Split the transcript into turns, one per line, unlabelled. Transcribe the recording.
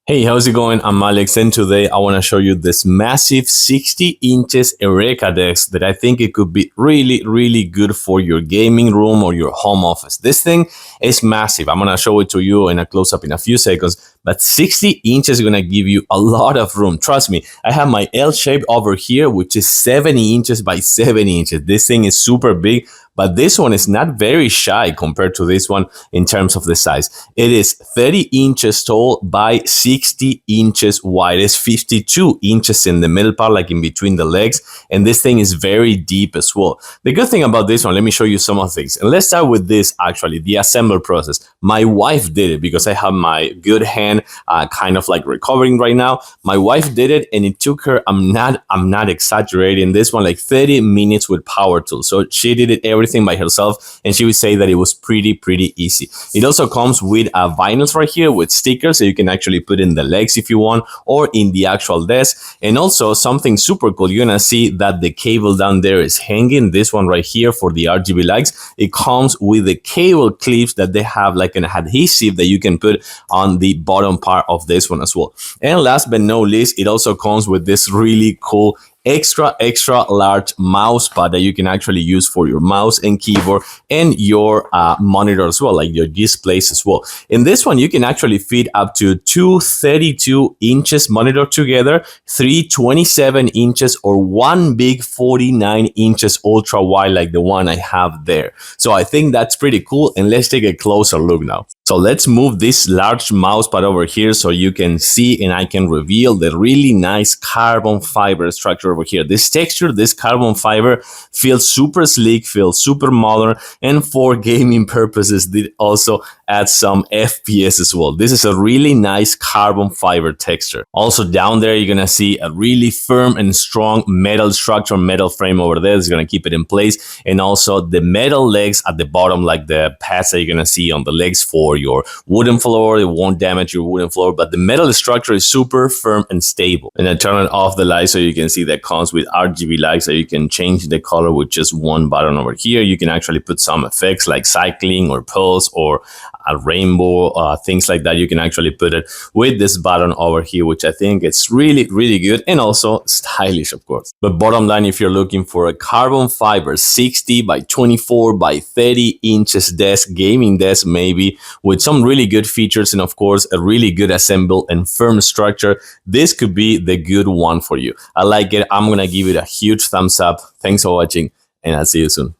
Hey, how's it going? I'm Alex, and today I want to show you this massive 60 inches EUREKA desk that I think it could be really good for your gaming room or your home office. This thing is massive. I'm going to show it to you in a close-up in a few seconds, but 60 inches is going to give you a lot of room. Trust me, I have my L shape over here, which is 70 inches by 70 inches. This thing is super big, but this one is not very shy compared to this one in terms of the size. It is 30 inches tall by 60 inches wide. It's 52 inches in the middle part, like in between the legs. And this thing is very deep as well. The good thing about this one, let me show you some of things. And let's start with this, actually, the assembly process. My wife did it because I have my good hand kind of like recovering right now. My wife did it and it took her, I'm not exaggerating, this one like 30 minutes with power tools. So she did it everything by herself, and she would say that it was pretty easy. It also comes with vinyls right here with stickers, so you can actually put in the legs if you want, or in the actual desk. And also something super cool, you're gonna see that the cable down there is hanging. This one right here for the RGB lights, it comes with the cable clips that they have like an adhesive that you can put on the bottom part of this one as well. And last but not least, it also comes with this really cool extra large mouse pad that you can actually use for your mouse and keyboard and your monitor as well, like your displays as well. In this one, you can actually fit up to two 32 inches monitor together, three 27 inches, or one big 49 inches ultra wide like the one I have there. So I think that's pretty cool, and let's take a closer look now. So let's move this large mouse pad over here so you can see and I can reveal the really nice carbon fiber structure over here. This texture, this carbon fiber feels super sleek, feels super modern, and for gaming purposes, it also adds some FPS as well. This is a really nice carbon fiber texture. Also down there, you're gonna see a really firm and strong metal structure, metal frame over there. It's gonna keep it in place. And also the metal legs at the bottom, like the pads that you're gonna see on the legs for your wooden floor. It won't damage your wooden floor, but the metal structure is super firm and stable. And I turn it off the light so you can see that comes with RGB lights, so you can change the color with just one button over here. You can actually put some effects like cycling or pulse or a rainbow, things like that. You can actually put it with this button over here, which I think it's really good and also stylish, of course. But bottom line, if you're looking for a carbon fiber 60 by 24 by 30 inches desk, gaming desk maybe, with some really good features and of course a really good assemble and firm structure, this could be the good one for you. I like it. I'm gonna give it a huge thumbs up. Thanks for watching, and I'll see you soon.